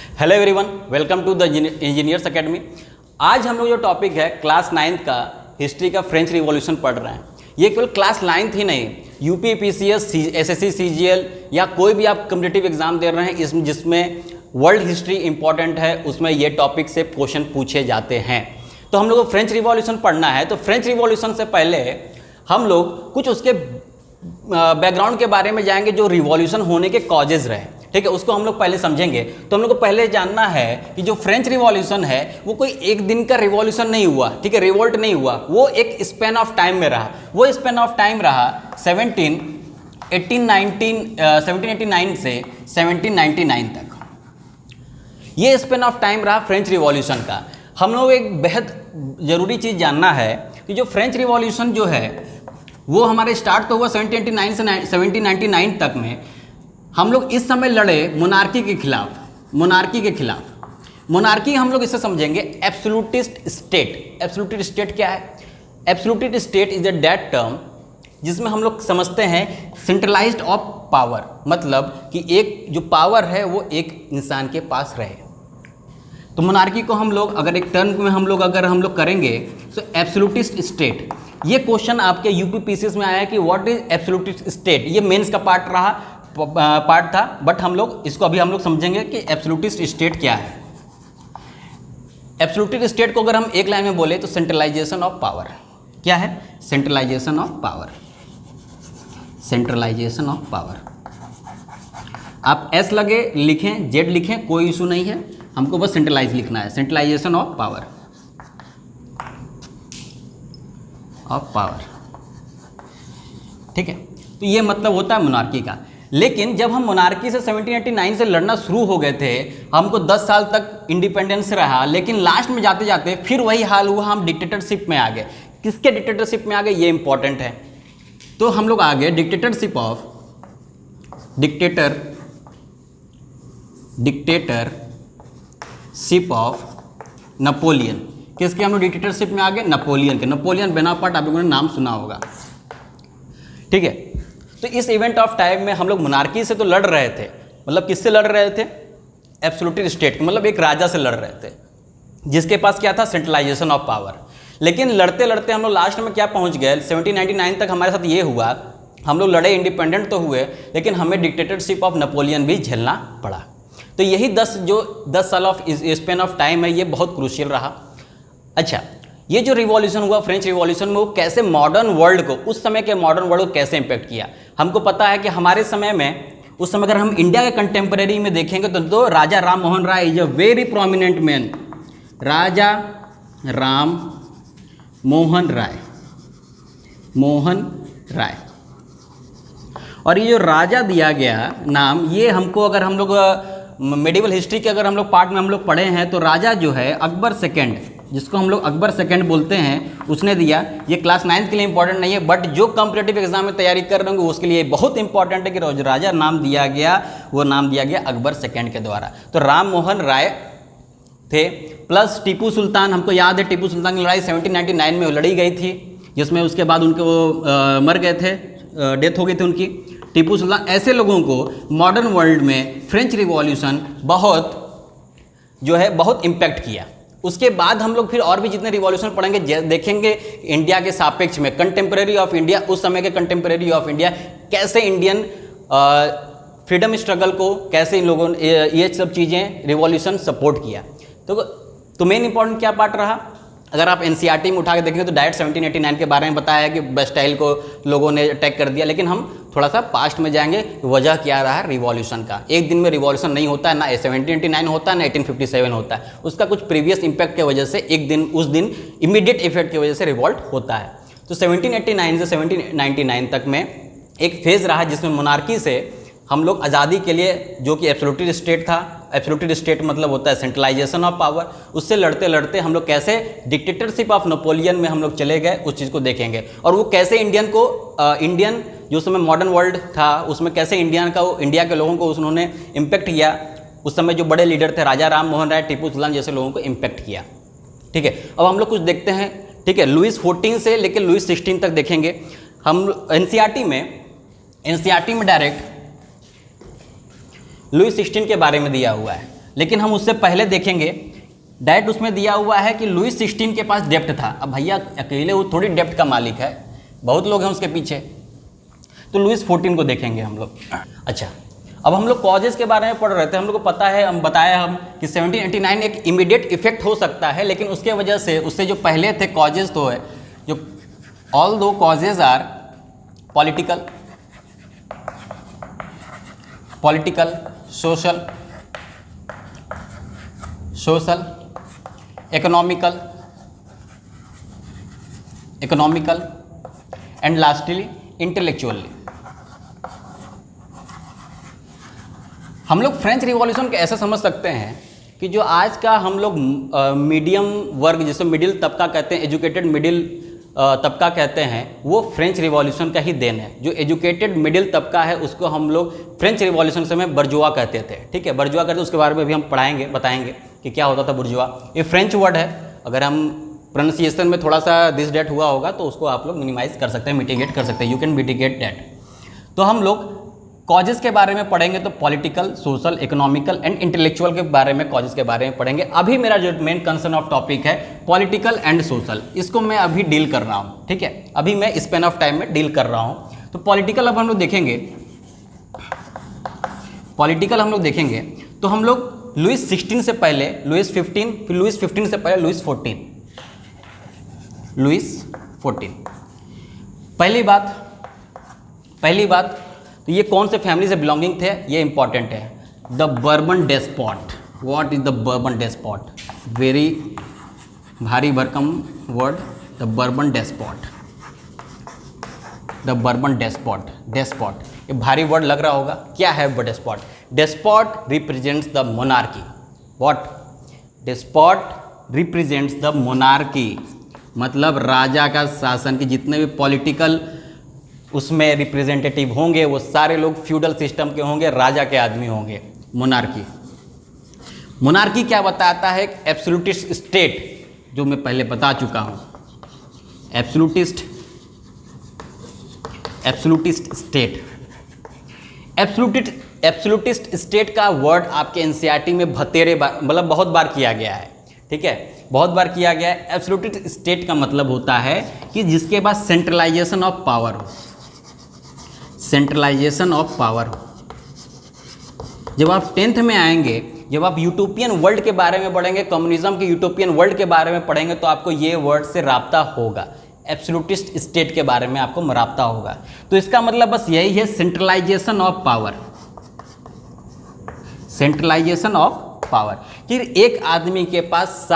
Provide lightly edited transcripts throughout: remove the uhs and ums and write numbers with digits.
Hello everyone, welcome to the engineers academy. आज हम लोग जो टॉपिक है क्लास 9th का हिस्ट्री का फ्रेंच रिवॉल्यूशन पढ़ रहे हैं। ये केवल क्लास 9th ही नहीं, यूपी पीसीएस, एसएससी, सीजीएल या कोई भी आप कम्पिटिटिव एग्जाम दे रहे हैं जिसमें वर्ल्ड हिस्ट्री इंपॉर्टेंट है, उसमें ये टॉपिक से क्वेश्चन पूछे जाते हैं। तो हम लोग को फ्रेंच रिवॉल्यूशन पढ़ना है। तो फ्रेंच रिवॉल्यूशन से पहले हम लोग कुछ उसके बैकग्राउंड के बारे में जाएंगे, जो रिवॉल्यूशन होने के कॉजेज रहे, ठीक है, उसको हम लोग पहले समझेंगे। तो हम लोग को पहले जानना है कि जो फ्रेंच रिवॉल्यूशन है वो कोई एक दिन का रिवॉल्यूशन नहीं हुआ, ठीक है, रिवोल्ट नहीं हुआ, वो एक स्पेन ऑफ टाइम में रहा। वो स्पेन ऑफ टाइम रहा 1789 से 1799 तक। ये स्पेन ऑफ टाइम रहा फ्रेंच रिवॉल्यूशन का। हम लोग एक बेहद ज़रूरी चीज़ जानना है कि जो फ्रेंच रिवॉल्यूशन जो है वो हमारे स्टार्ट तो हुआ 1789 से 1799 तक में। हम लोग इस समय लड़े मोनार्की के खिलाफ। मोनार्की हम लोग इससे समझेंगे एब्सोल्यूटिस्ट स्टेट। एब्सोल्यूटिस्ट स्टेट क्या है? Absolutist state is a that term जिसमें हम लोग समझते हैं सेंट्रलाइज्ड ऑफ पावर, मतलब कि एक जो पावर है वो एक इंसान के पास रहे। तो मोनार्की को हम लोग अगर एक टर्म में हम लोग करेंगे तो एब्सोल्यूटिस्ट स्टेट। ये क्वेश्चन आपके यूपी पीसीएस में आया कि व्हाट इज एब्सोल्यूटिस्ट स्टेट। ये मेंस का पार्ट था, बट हम लोग इसको अभी हम लोग समझेंगे कि एब्सोल्यूटिस्ट स्टेट क्या है। एब्सोल्यूटिस्ट स्टेट को अगर हम एक लाइन में बोले तो सेंट्रलाइजेशन ऑफ पावर। क्या है? Centralisation of power. Centralisation of power. आप एस लगे लिखें, जेड लिखें, कोई इशू नहीं है, हमको बस सेंट्रलाइज लिखना है। सेंट्रलाइजेशन ऑफ पावर, ठीक है। तो ये मतलब होता है मोनार्की का। लेकिन जब हम मोनार्की से 1789 से लड़ना शुरू हो गए थे, हमको 10 साल तक इंडिपेंडेंस रहा, लेकिन लास्ट में जाते जाते फिर वही हाल हुआ, हम डिक्टेटरशिप में आ गए। किसके डिक्टेटरशिप में आ गए ये इंपॉर्टेंट है। तो हम लोग आ गए डिक्टेटरशिप ऑफ नेपोलियन। किसके हम लोग डिक्टेटरशिप में आ गए? नेपोलियन के। नेपोलियन बोनापार्ट आप लोगों ने नाम सुना होगा, ठीक है। तो इस इवेंट ऑफ टाइम में हम लोग मोनार्की से तो लड़ रहे थे, मतलब किससे लड़ रहे थे? एब्सोल्यूटिस्ट स्टेट, मतलब एक राजा से लड़ रहे थे जिसके पास क्या था? Centralisation of power. लेकिन लड़ते लड़ते हम लोग लास्ट में क्या पहुंच गए? 1799 तक हमारे साथ ये हुआ, हम लोग लड़े, इंडिपेंडेंट तो हुए, लेकिन हमें डिक्टेटरशिप ऑफ नेपोलियन भी झेलना पड़ा। तो यही 10 साल ऑफ स्पेन ऑफ टाइम है, ये बहुत क्रूशियल रहा। अच्छा, ये जो रिवॉल्यूशन हुआ फ्रेंच रिवॉल्यूशन में, वो कैसे मॉडर्न वर्ल्ड को, उस समय के मॉडर्न वर्ल्ड को कैसे इम्पैक्ट किया? हमको पता है कि हमारे समय में, उस समय अगर हम इंडिया के कंटेम्प्रेरी में देखेंगे तो Raja Ram Mohan Roy is a very prominent man. Raja Ram Mohan Roy. और ये जो राजा दिया गया नाम, ये हमको अगर हम लोग मेडिवल हिस्ट्री के अगर हम लोग पार्ट में हम लोग पढ़े हैं तो राजा जो है अकबर सेकेंड, जिसको हम लोग अकबर सेकेंड बोलते हैं, उसने दिया। ये क्लास 9th के लिए इंपॉर्टेंट नहीं है, बट जो कॉम्पिटिटिव एग्जाम में तैयारी कर रहे होंगे उसके लिए बहुत इंपॉर्टेंट है कि राजा नाम दिया गया, वो नाम दिया गया अकबर सेकेंड के द्वारा। तो राम मोहन राय थे, प्लस टीपू सुल्तान। हमको याद है टीपू सुल्तान की लड़ाई 1799 में लड़ी गई थी, जिसमें उसके बाद उनके वो मर गए थे, डेथ हो गई थी उनकी, टीपू सुल्तान। ऐसे लोगों को मॉडर्न वर्ल्ड में फ्रेंच रिवॉल्यूशन बहुत इम्पैक्ट किया। उसके बाद हम लोग फिर और भी जितने रिवॉल्यूशन पढ़ेंगे देखेंगे इंडिया के सापेक्ष में, कंटेम्प्रेरी ऑफ इंडिया, उस समय के कंटेम्प्रेरी ऑफ इंडिया, कैसे इंडियन फ्रीडम स्ट्रगल को, कैसे इन लोगों ने ये सब चीज़ें रिवॉल्यूशन सपोर्ट किया। तो मेन इंपॉर्टेंट क्या पार्ट रहा? अगर आप एनसीईआरटी में उठा के देखेंगे तो डायरेक्ट 1789 के बारे में बताया है कि बस्टाइल को लोगों ने अटैक कर दिया। लेकिन हम थोड़ा सा पास्ट में जाएंगे, वजह क्या रहा रिवॉल्यूशन का। एक दिन में रिवॉल्यूशन नहीं होता है, ना 1789 होता है, ना 1857 होता है। उसका कुछ प्रीवियस इंपैक्ट की वजह से उस दिन इमीडिएट इफेक्ट की वजह से रिवॉल्ट होता है। तो 1789 से 1799 तक में एक फेज़ रहा जिसमें मोनार्की से हम लोग आज़ादी के लिए, जो कि एब्सोल्यूटिस्ट स्टेट था, एब्सोल्यूटिस्ट स्टेट मतलब होता है सेंट्रलाइजेशन ऑफ पावर, उससे लड़ते लड़ते हम लोग कैसे डिक्टेटरशिप ऑफ नेपोलियन में हम लोग चले गए, उस चीज़ को देखेंगे। और वो कैसे इंडियन जो समय मॉडर्न वर्ल्ड था उसमें कैसे इंडिया के लोगों को उन्होंने इम्पेक्ट किया। उस समय जो बड़े लीडर थे राजा राम मोहन राय, टीपू सुल्तान जैसे लोगों को इम्पेक्ट किया, ठीक है। अब हम लोग कुछ देखते हैं, ठीक है। लुइस 14 से लेकर लुइस 16 तक देखेंगे हम। एनसीईआरटी में डायरेक्ट लुइस 16 के बारे में दिया हुआ है। लेकिन हम उससे पहले देखेंगे डायरेक्ट उसमें दिया हुआ है कि लुईस 16 के पास डेप्ट था। अब भैया अकेले वो थोड़ी डेप्ट का मालिक है, बहुत लोग हैं उसके पीछे, तो लुईस 14 को देखेंगे हम लोग। अच्छा, अब हम लोग कॉजेज़ के बारे में पढ़ रहे थे, हम लोग को पता है, हम बताया हम कि 1789 एक इमीडिएट इफेक्ट हो सकता है, लेकिन उसके वजह से उससे जो पहले थे कॉजेज़ तो है जो ऑल दो causes are political, social, economical and lastly intellectually. हम लोग फ्रेंच रिवॉल्यूशन को ऐसा समझ सकते हैं कि जो आज का हम लोग मीडियम वर्ग, जिसे मिडिल तबका कहते हैं, एजुकेटेड मिडिल तबका कहते हैं, वो फ्रेंच रिवॉल्यूशन का ही देन है। जो एजुकेटेड मिडिल तबका है उसको हम लोग फ्रेंच रिवॉल्यूशन से में बर्जुआ कहते थे। ठीक है, बर्जुआ कहते, उसके बारे में भी हम बताएंगे कि क्या होता था बुर्जुआ। ये फ्रेंच वर्ड है, अगर हम प्रोनाउंसिएशन में थोड़ा सा दिस डेट हुआ होगा तो उसको आप लोग मिनिमाइज कर सकते हैं, मिटिगेट कर सकते हैं, यू कैन मिटिगेट डेट। तो हम लोग कॉजेज़ के बारे में पढ़ेंगे तो political, social, economical and intellectual के बारे में, कॉजेज़ के बारे में पढ़ेंगे। अभी मेरा जो मेन कंसर्न ऑफ टॉपिक है पॉलिटिकल एंड सोशल, इसको मैं अभी डील कर रहा हूँ। ठीक है, अभी मैं स्पेन ऑफ टाइम में डील कर रहा हूँ। तो पॉलिटिकल अब हम लोग देखेंगे, तो हम लोग लुईस 16 से पहले लुईस 15, फिर लुईस 15 से पहले लुईस 14। पहली बात तो ये कौन से फैमिली से बिलोंगिंग थे, ये इंपॉर्टेंट है। The Bourbon despot. What is the Bourbon despot? Very भारी भरकम वर्ड, द बर्बन डेस्पॉट। ये भारी वर्ड लग रहा होगा, क्या है despot? Despot represents the monarchy. What? Despot represents the monarchy, मतलब राजा का शासन की जितने भी पॉलिटिकल उसमें रिप्रेजेंटेटिव होंगे वो सारे लोग फ्यूडल सिस्टम के होंगे, राजा के आदमी होंगे। मोनार्की क्या बताता है? एब्सोल्यूटिस्ट स्टेट, जो मैं पहले बता चुका हूँ। एब्सोल्यूटिस्ट स्टेट का वर्ड आपके एनसीईआरटी में मतलब बहुत बार किया गया है। ठीक है, बहुत बार किया गया है। एब्सोल्यूटिस्ट स्टेट का मतलब होता है कि जिसके पास सेंट्रलाइजेशन ऑफ पावर हो। जब आप 10th में आएंगे, जब आप यूटोपियन वर्ल्ड के बारे में पढ़ेंगे, कम्युनिज्म के यूटोपियन वर्ल्ड के बारे में पढ़ेंगे, तो आपको ये वर्ड से राब्ता होगा। एब्सोल्यूटिस्ट स्टेट के बारे में आपको राब्ता होगा। तो इसका मतलब बस यही है, सेंट्रलाइजेशन ऑफ पावर, कि एक आदमी के पास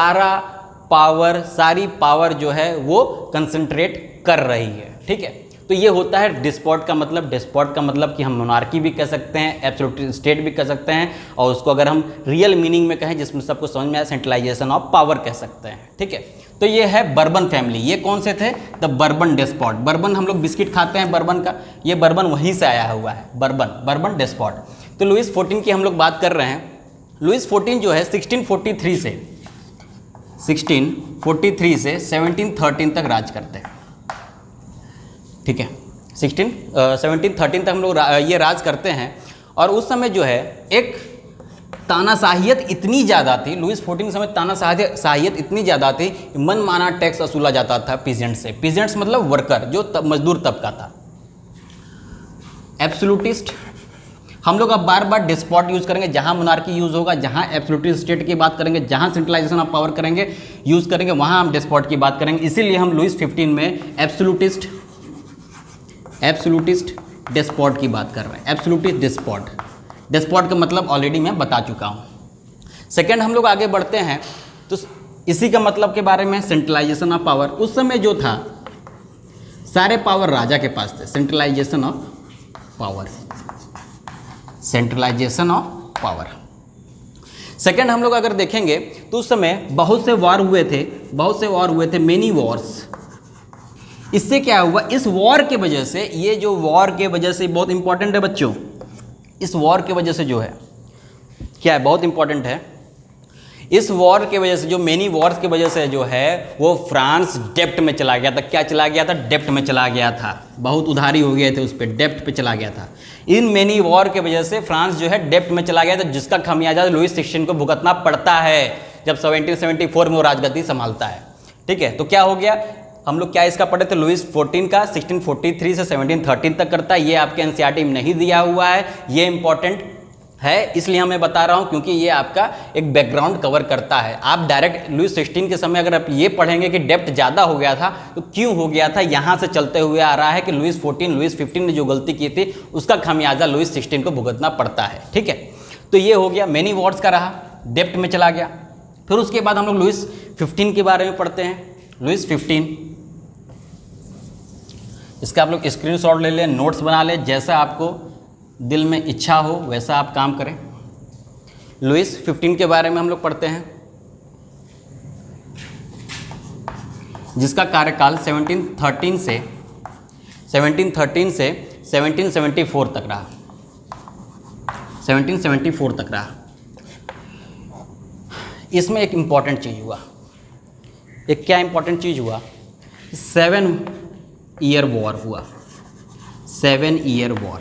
सारी पावर जो है वो कंसंट्रेट कर रही है। ठीक है, तो ये होता है डिस्पॉट का मतलब कि हम मोनार्की भी कह सकते हैं, एब्सोल्यूट स्टेट भी कह सकते हैं, और उसको अगर हम रियल मीनिंग में कहें जिसमें सबको समझ में आए, सेंट्रलाइजेशन ऑफ पावर कह सकते हैं। ठीक है, तो ये है बर्बन फैमिली। ये कौन से थे? The Bourbon despot. बर्बन हम लोग बिस्किट खाते हैं बर्बन का, ये बर्बन वहीं से आया हुआ है, बर्बन डेस्पॉट। तो लुईस 14 की हम लोग बात कर रहे हैं। लुईस 14 जो है 1643 से 1713 तक राज करते हैं। ठीक है, 1713 तक हम लोग ये राज करते हैं। और उस समय जो है एक तानाशाहियत इतनी ज़्यादा थी, लुईस 14 समय तानाशाहियत इतनी ज़्यादा थी, मनमाना टैक्स वसूला जाता था पीजेंट से। पीजेंट्स मतलब वर्कर, जो मजदूर तबका था। एब्सोल्यूटिस्ट, हम लोग अब बार बार डिस्पॉट यूज़ करेंगे, जहाँ मोनार्की यूज़ होगा, जहाँ एब्सोल्यूटिस्ट स्टेट की बात करेंगे, जहाँ सेंट्रलाइजेशन ऑफ पावर यूज़ करेंगे, वहाँ हम डिस्पॉट की बात करेंगे। इसीलिए हम लुईस 15 में एब्सोल्यूटिस्ट डेस्पॉट की बात कर रहे हैं। एब्सोल्यूटिस्ट डेस्पॉट का मतलब ऑलरेडी मैं बता चुका हूँ। सेकेंड हम लोग आगे बढ़ते हैं तो इसी का मतलब के बारे में, सेंट्रलाइजेशन ऑफ पावर। उस समय जो था सारे पावर राजा के पास थे। Centralisation of power. सेकेंड हम लोग अगर देखेंगे तो उस समय बहुत से वॉर हुए थे, मेनी वॉर्स। इससे क्या हुआ? इस वॉर के वजह से, ये जो वॉर के वजह से बहुत इंपॉर्टेंट है बच्चों, इस वॉर के वजह से जो है क्या है, बहुत इंपॉर्टेंट है। इस वॉर के वजह से, जो मेनी वॉर्स की वजह से जो है वो फ्रांस डेप्ट में चला गया था। क्या चला गया था? डेप्ट में चला गया था। बहुत उधारी हो गए थे उस पर, डेप्ट पे चला गया था। इन मेनी वॉर के वजह से फ्रांस जो है डेप्ट में चला गया था, जिसका खमियाजा लुईस 16 को भुगतना पड़ता है जब 1774 में वो राजगद्दी संभालता है। ठीक है, तो क्या हो गया, हम लोग क्या इसका पढ़े थे, लुईस 14 का 1643 से 1713 तक करता है। ये आपके एनसीईआरटी में नहीं दिया हुआ है, ये इंपॉर्टेंट है इसलिए मैं बता रहा हूं क्योंकि ये आपका एक बैकग्राउंड कवर करता है। आप डायरेक्ट लुईस 16 के समय अगर आप ये पढ़ेंगे कि डेप्ट ज़्यादा हो गया था तो क्यों हो गया था, यहाँ से चलते हुए आ रहा है कि लुईस 14, लुईस 15 ने जो गलती की थी उसका खामियाजा लुईस 16 को भुगतना पड़ता है। ठीक है, तो ये हो गया, मेनी वॉर्स का रहा, डेप्ट में चला गया। फिर उसके बाद हम लोग लुईस 15 के बारे में पढ़ते हैं। लुईस 15, इसका आप लोग स्क्रीनशॉट ले लें, नोट्स बना लें, जैसा आपको दिल में इच्छा हो वैसा आप काम करें। लुईस 15 के बारे में हम लोग पढ़ते हैं, जिसका कार्यकाल 1713 से 1774 तक रहा। 1774 तक रहा। इसमें एक इम्पॉर्टेंट चीज़ हुआ। एक क्या इम्पॉर्टेंट चीज़ हुआ? 7 ईयर वॉर हुआ। 7 ईयर वॉर,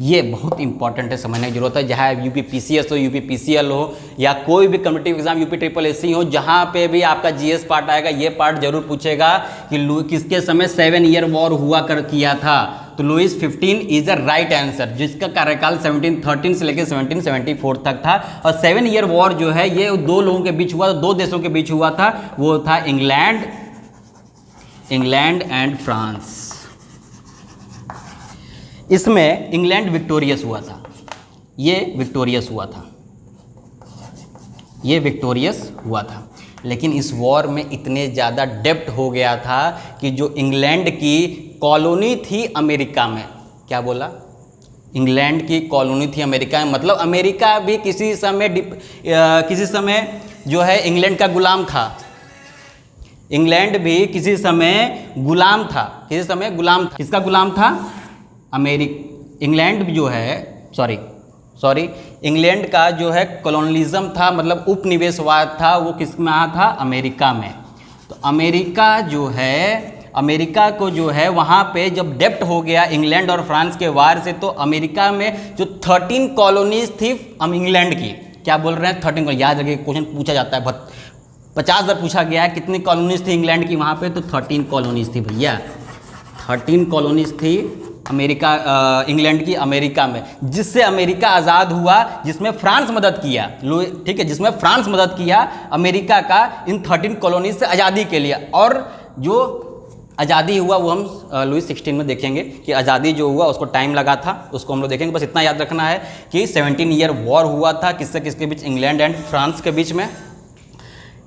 ये बहुत इंपॉर्टेंट है, समझने की जरूरत है। जहाँ यूपीपीसीएस हो, यूपीपीसीएल हो या कोई भी कम्पिटिटिव एग्जाम यूपीट्रिपल हो, जहाँ पे भी आपका जीएस पार्ट आएगा, ये पार्ट जरूर पूछेगा कि किसके समय 7 ईयर वॉर हुआ किया था। तो Louis 15 is a right answer, जिसका कार्यकाल 1713 से लेकर 1774 तक था। और 7 ईयर वॉर जो है ये दो लोगों के बीच हुआ, दो देशों के बीच हुआ था। वो था इंग्लैंड एंड फ्रांस। इसमें इंग्लैंड विक्टोरियस हुआ था, ये विक्टोरियस हुआ था। लेकिन इस वॉर में इतने ज़्यादा डेप्ट हो गया था कि जो इंग्लैंड की कॉलोनी थी अमेरिका में, क्या बोला? इंग्लैंड की कॉलोनी थी अमेरिका में, मतलब अमेरिका भी किसी समय जो है इंग्लैंड का गुलाम था। इंग्लैंड भी किसी समय गुलाम था। किसका गुलाम था? इंग्लैंड जो है इंग्लैंड का जो है कॉलोनलिज्म था, मतलब उपनिवेशवाद था, वो किस में था? अमेरिका में। तो अमेरिका को जो है वहाँ पे जब डेप्ट हो गया इंग्लैंड और फ्रांस के वार से, तो अमेरिका में जो 13 कॉलोनीज थी इंग्लैंड की, क्या बोल रहे हैं? 13, याद रखिए क्वेश्चन पूछा जाता है, 50 बार पूछा गया है कितनी कॉलोनीज थी इंग्लैंड की वहाँ पे, तो 13 कॉलोनीज थी भैया। 13 कॉलोनीज थी इंग्लैंड की अमेरिका में, जिससे अमेरिका आज़ाद हुआ, जिसमें फ्रांस मदद किया। ठीक है, जिसमें फ्रांस मदद किया अमेरिका का इन 13 कॉलोनीज से आज़ादी के लिए। और जो आज़ादी हुआ वो हम लुईस 16 में देखेंगे कि आज़ादी जो हुआ उसको टाइम लगा था, उसको हम लोग देखेंगे। बस इतना याद रखना है कि 17 ईयर वॉर हुआ था, किसके बीच? इंग्लैंड एंड फ्रांस के बीच में।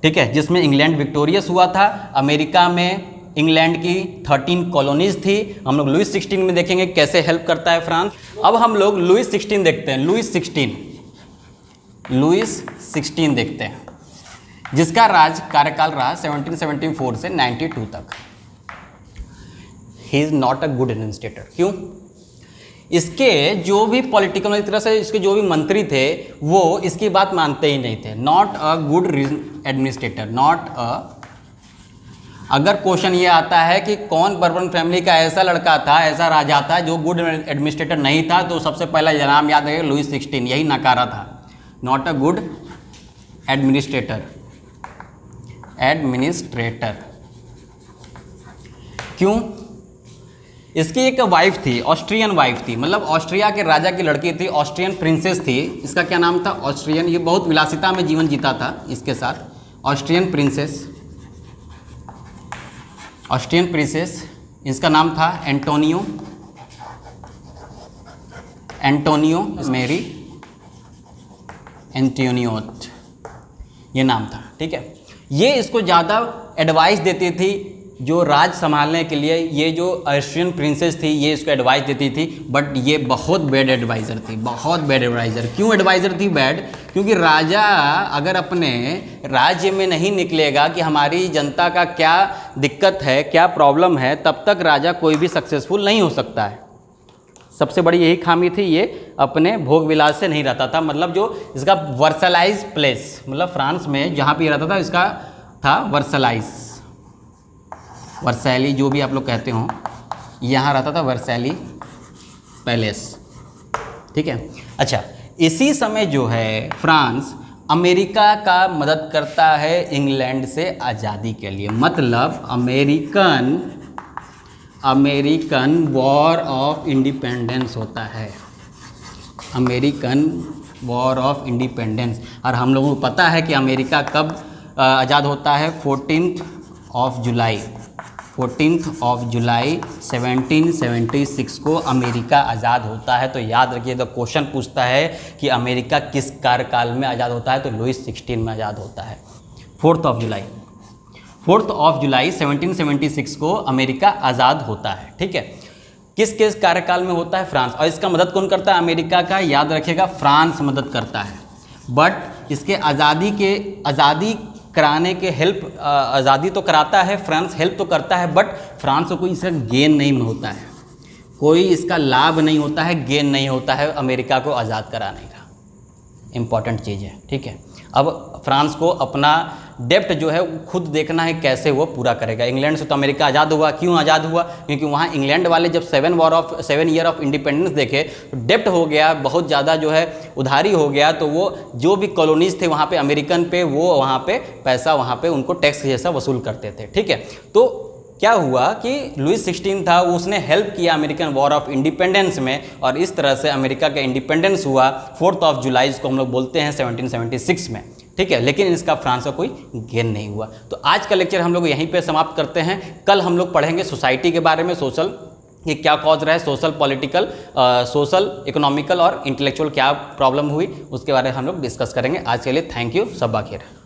ठीक है, जिसमें इंग्लैंड विक्टोरियस हुआ था। अमेरिका में इंग्लैंड की 13 कॉलोनीज थी। हम लोग लुईस 16 में देखेंगे कैसे हेल्प करता है फ्रांस। अब हम लोग लुईस 16 देखते हैं। लुईस 16 देखते हैं, जिसका कार्यकाल रहा 1774 से 92 तक। He is not a good administrator. क्यों? इसके जो भी पॉलिटिकल, एक तरह से इसके जो भी मंत्री थे वो इसकी बात मानते ही नहीं थे। नॉट अ गुड एडमिनिस्ट्रेटर, अगर क्वेश्चन ये आता है कि कौन बर्बन फैमिली का ऐसा लड़का था, ऐसा राजा था जो गुड एडमिनिस्ट्रेटर नहीं था, तो सबसे पहला नाम याद रखिएगा, लुईस 16, यही नकारा था। Not a good administrator. क्यों? इसकी एक वाइफ थी, ऑस्ट्रियन वाइफ थी, मतलब ऑस्ट्रिया के राजा की लड़की थी, ऑस्ट्रियन प्रिंसेस थी। इसका क्या नाम था? ऑस्ट्रियन। ये बहुत विलासिता में जीवन जीता था इसके साथ। ऑस्ट्रियन प्रिंसेस, इसका नाम था एंटोनियो मेरी एंटोनियोट, ये नाम था। ठीक है, ये इसको ज़्यादा एडवाइस देती थी जो राज संभालने के लिए। ये जो ऑस्ट्रियन प्रिंसेस थी ये इसको एडवाइस देती थी, बट ये बहुत बैड एडवाइज़र थी, बहुत बैड एडवाइज़र। क्यों एडवाइज़र थी बैड? क्योंकि राजा अगर अपने राज्य में नहीं निकलेगा कि हमारी जनता का क्या दिक्कत है, क्या प्रॉब्लम है, तब तक राजा कोई भी सक्सेसफुल नहीं हो सकता है। सबसे बड़ी यही खामी थी, ये अपने भोग विलास से नहीं रहता था, मतलब जो इसका वर्सलाइज प्लेस, मतलब फ्रांस में जहाँ पे ये रहता था इसका था वर्सैली, जो भी आप लोग कहते हो, यहाँ रहता था वर्सैली पैलेस, ठीक है। अच्छा, इसी समय जो है फ्रांस अमेरिका का मदद करता है इंग्लैंड से आज़ादी के लिए, मतलब अमेरिकन वॉर ऑफ इंडिपेंडेंस होता है, अमेरिकन वॉर ऑफ इंडिपेंडेंस। और हम लोगों को पता है कि अमेरिका कब आज़ाद होता है, 14 जुलाई 1776 को अमेरिका आज़ाद होता है। तो याद रखिए, तो क्वेश्चन पूछता है कि अमेरिका किस कार्यकाल में आज़ाद होता है, तो लुईस 16 में आज़ाद होता है, 4 जुलाई 1776 को अमेरिका आज़ाद होता है, ठीक है। किस किस कार्यकाल में होता है, फ्रांस। और इसका मदद कौन करता है, अमेरिका का, याद रखिएगा फ्रांस मदद करता है। बट इसके आज़ादी कराने के हेल्प, आज़ादी तो कराता है फ्रांस, हेल्प तो करता है, बट फ्रांस को कोई इसका गेन नहीं होता है, कोई इसका लाभ नहीं होता है, गेन नहीं होता है अमेरिका को आज़ाद कराने का। इम्पॉर्टेंट चीज़ है, ठीक है। अब फ्रांस को अपना डेप्ट जो है खुद देखना है कैसे वो पूरा करेगा। इंग्लैंड से तो अमेरिका आज़ाद हुआ, क्यों आज़ाद हुआ, क्योंकि वहाँ इंग्लैंड वाले जब 7 ईयर ऑफ इंडिपेंडेंस देखे तो डेप्ट हो गया, बहुत ज़्यादा जो है उधारी हो गया, तो वो जो भी कॉलोनीज थे वहाँ पे अमेरिकन पे, वो वहाँ पे पैसा, वहाँ पे उनको टैक्स जैसा वसूल करते थे, ठीक है। तो क्या हुआ कि लुईस 16 था, उसने हेल्प किया अमेरिकन वॉर ऑफ इंडिपेंडेंस में, और इस तरह से अमेरिका का इंडिपेंडेंस हुआ 4 जुलाई को हम लोग बोलते हैं 1776 में, ठीक है। लेकिन इसका फ्रांस का कोई गेन नहीं हुआ। तो आज का लेक्चर हम लोग यहीं पे समाप्त करते हैं। कल हम लोग पढ़ेंगे सोसाइटी के बारे में, सोशल कि क्या कॉज रहा है, सोशल पॉलिटिकल, सोशल इकोनॉमिकल और इंटेलेक्चुअल क्या प्रॉब्लम हुई, उसके बारे में हम लोग डिस्कस करेंगे। आज के लिए थैंक यू, सब बाखैर।